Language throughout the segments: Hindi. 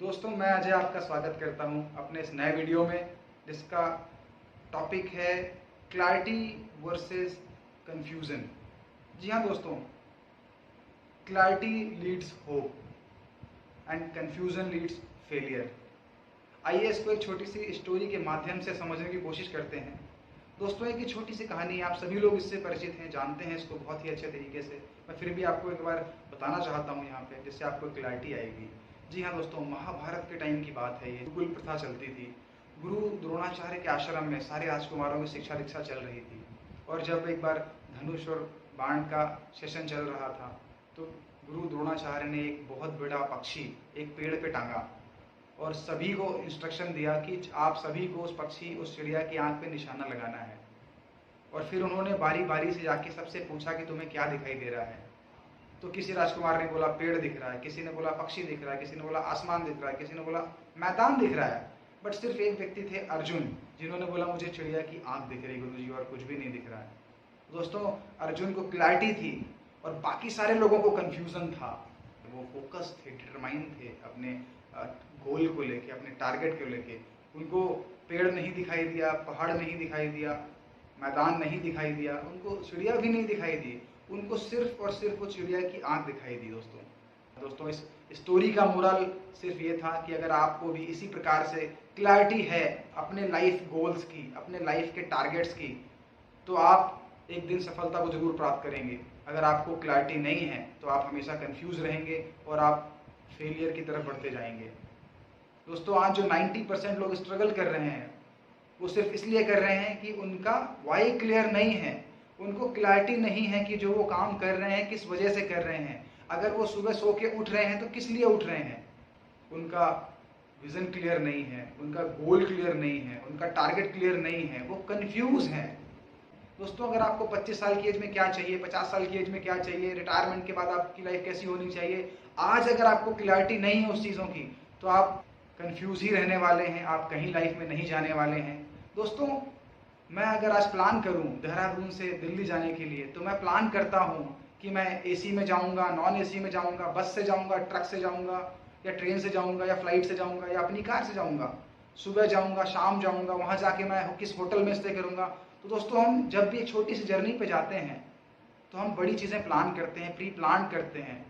दोस्तों, मैं अजय आपका स्वागत करता हूं अपने इस नए वीडियो में, जिसका टॉपिक है क्लैरिटी वर्सेस कंफ्यूजन। जी हाँ दोस्तों, clarity leads hope and confusion leads failure. आइए इसको एक छोटी सी स्टोरी के माध्यम से समझने की कोशिश करते हैं। दोस्तों, एक छोटी सी कहानी, आप सभी लोग इससे परिचित हैं, जानते हैं इसको बहुत ही अच्छे तरीके से। मैं फिर भी आपको एक बार बताना चाहता हूँ यहाँ पे, जिससे आपको क्लैरिटी आएगी। जी हाँ दोस्तों, महाभारत के टाइम की बात है। ये गुरुकुल प्रथा चलती थी। गुरु द्रोणाचार्य के आश्रम में सारे राजकुमारों की शिक्षा दीक्षा चल रही थी। और जब एक बार धनुष और बाण का सेशन चल रहा था, तो गुरु द्रोणाचार्य ने एक बहुत बड़ा पक्षी एक पेड़ पे टांगा और सभी को इंस्ट्रक्शन दिया कि आप सभी को उस पक्षी, उस चिड़िया की आंख पे निशाना लगाना है। और फिर उन्होंने बारी बारी से जाके सबसे पूछा कि तुम्हें क्या दिखाई दे रहा है। तो किसी राजकुमार ने बोला पेड़ दिख रहा है, किसी ने बोला पक्षी दिख रहा है, किसी ने बोला आसमान दिख रहा है, किसी ने बोला मैदान दिख रहा है। बट सिर्फ एक व्यक्ति थे, अर्जुन, जिन्होंने बोला मुझे चिड़िया की आंख दिख रही गुरुजी, और कुछ भी नहीं दिख रहा है। दोस्तों, अर्जुन को क्लैरिटी थी और बाकी सारे लोगों को कंफ्यूजन था। वो फोकस थे, डिटरमाइन थे अपने गोल को लेके, अपने टारगेट को लेके। उनको पेड़ नहीं दिखाई दिया, पहाड़ नहीं दिखाई दिया, मैदान नहीं दिखाई दिया, उनको चिड़िया भी नहीं दिखाई दी, उनको सिर्फ और सिर्फ वो चिड़िया की आंख दिखाई दी। दोस्तों, इस स्टोरी का मोरल सिर्फ ये था कि अगर आपको भी इसी प्रकार से क्लैरिटी है अपने लाइफ गोल्स की, अपने लाइफ के टारगेट्स की, तो आप एक दिन सफलता को जरूर प्राप्त करेंगे। अगर आपको क्लैरिटी नहीं है तो आप हमेशा कंफ्यूज रहेंगे और आप फेलियर की तरफ बढ़ते जाएंगे। दोस्तों, आज जो 90% लोग स्ट्रगल कर रहे हैं, वो सिर्फ इसलिए कर रहे हैं कि उनका वाई क्लियर नहीं है। उनको क्लैरिटी नहीं है कि जो वो काम कर रहे हैं किस वजह से कर रहे हैं। अगर वो सुबह सो के उठ रहे हैं तो किस लिए उठ रहे हैं। उनका विजन क्लियर नहीं है, उनका गोल क्लियर नहीं है, उनका टारगेट क्लियर नहीं है, वो कंफ्यूज हैं। दोस्तों, अगर आपको 25 साल की एज में क्या चाहिए, 50 साल की एज में क्या चाहिए, रिटायरमेंट के बाद आपकी लाइफ कैसी होनी चाहिए, आज अगर आपको क्लैरिटी नहीं है उस चीज़ों की, तो आप कंफ्यूज ही रहने वाले हैं, आप कहीं लाइफ में नहीं जाने वाले हैं। दोस्तों, मैं अगर आज प्लान करूं देहरादून से दिल्ली जाने के लिए, तो मैं प्लान करता हूं कि मैं एसी में जाऊंगा, नॉन एसी में जाऊंगा, बस से जाऊंगा, ट्रक से जाऊंगा, या ट्रेन से जाऊंगा, या फ्लाइट से जाऊंगा, या अपनी कार से जाऊंगा। सुबह जाऊंगा, शाम जाऊंगा, वहां जाके मैं किस होटल में स्टे करूंगा। तो दोस्तों, हम जब भी एक छोटी सी जर्नी पे जाते हैं तो हम बड़ी चीज़ें प्लान करते हैं, प्री प्लान करते हैं।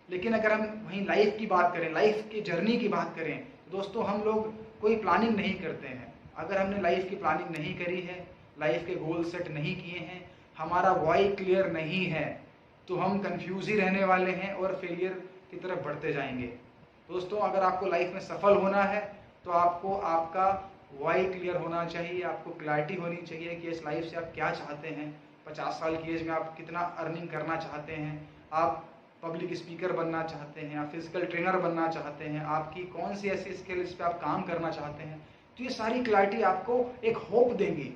लेकिन अगर हम वहीं लाइफ की बात करें, लाइफ की जर्नी की बात करें, तो दोस्तों हम लोग कोई प्लानिंग नहीं करते हैं। अगर हमने लाइफ की प्लानिंग नहीं करी है, लाइफ के गोल सेट नहीं किए हैं, हमारा वाई क्लियर नहीं है, तो हम कंफ्यूज ही रहने वाले हैं और फेलियर की तरफ बढ़ते जाएंगे। दोस्तों, अगर आपको लाइफ में सफल होना है तो आपको आपका वाई क्लियर होना चाहिए, आपको क्लैरिटी होनी चाहिए कि इस लाइफ से आप क्या चाहते हैं। 50 साल की एज में आप कितना अर्निंग करना चाहते हैं, आप पब्लिक स्पीकर बनना चाहते हैं, आप फिजिकल ट्रेनर बनना चाहते हैं, आपकी कौन सी ऐसी स्किल इस पर आप काम करना चाहते हैं। तो ये सारी क्लैरिटी आपको एक होप देंगी।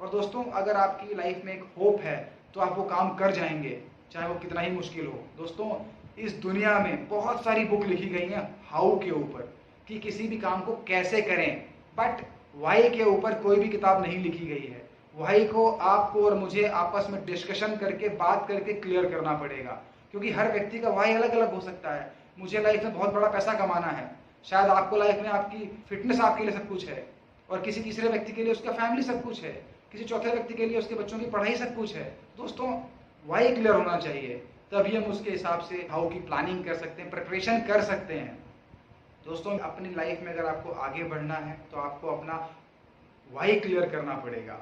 और दोस्तों, अगर आपकी लाइफ में एक होप है तो आप वो काम कर जाएंगे, चाहे वो कितना ही मुश्किल हो। दोस्तों, इस दुनिया में बहुत सारी बुक लिखी गई हैं हाउ के ऊपर, कि किसी भी काम को कैसे करें, बट वाई के ऊपर कोई भी किताब नहीं लिखी गई है। वाई को आपको और मुझे आपस में डिस्कशन करके, बात करके क्लियर करना पड़ेगा, क्योंकि हर व्यक्ति का वाई अलग अलग हो सकता है। मुझे लाइफ में बहुत बड़ा पैसा कमाना है, शायद आपको लाइफ में आपकी फिटनेस आपके लिए सब कुछ है, और किसी तीसरे व्यक्ति के लिए उसका फैमिली सब कुछ है, किसी चौथे व्यक्ति के लिए उसके बच्चों की पढ़ाई सब कुछ है। दोस्तों, वाई क्लियर होना चाहिए, तभी हम उसके हिसाब से हाउ की प्लानिंग कर सकते हैं, प्रिपरेशन कर सकते हैं। दोस्तों, अपनी लाइफ में अगर आपको आगे बढ़ना है तो आपको अपना वाई क्लियर करना पड़ेगा।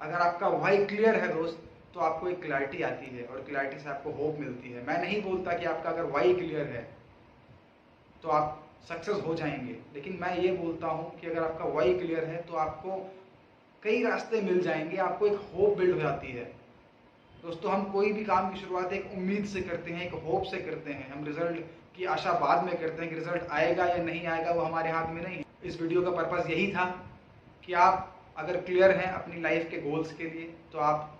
अगर आपका वाई क्लियर है दोस्त, तो आपको एक क्लैरिटी आती है, और क्लैरिटी से आपको होप मिलती है। मैं नहीं बोलता कि आपका अगर वाई क्लियर है तो आप सक्सेस हो जाएंगे, लेकिन मैं ये बोलता हूँ कि अगर आपका वाई क्लियर है तो आपको कई रास्ते मिल जाएंगे, आपको एक होप बिल्ड हो जाती है। दोस्तों, हम कोई भी काम की शुरुआत एक उम्मीद से करते हैं, एक होप से करते हैं। हम रिजल्ट की आशा बाद में करते हैं कि रिजल्ट आएगा या नहीं आएगा, वो हमारे हाथ में नहीं है। इस वीडियो का पर्पस यही था कि आप अगर क्लियर हैं अपनी लाइफ के गोल्स के लिए, तो आप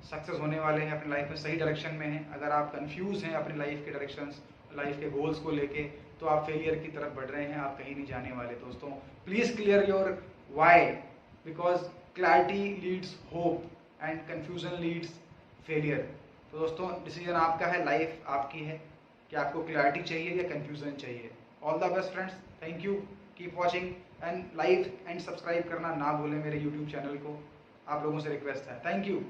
सक्सेस होने वाले हैं, अपनी लाइफ में सही डायरेक्शन में हैं। अगर आप कंफ्यूज हैं अपनी लाइफ के डायरेक्शंस, लाइफ के गोल्स को लेके, तो आप फेलियर की तरफ बढ़ रहे हैं, आप कहीं नहीं जाने वाले। दोस्तों, please clear your why, because clarity leads hope and confusion leads failure. तो दोस्तों, डिसीजन आपका है, लाइफ आपकी है कि आपको क्लैरिटी चाहिए या कंफ्यूजन चाहिए। All the best friends, thank you, keep watching and like and subscribe करना ना भूलें मेरे यूट्यूब चैनल को, आप लोगों से रिक्वेस्ट है। Thank you.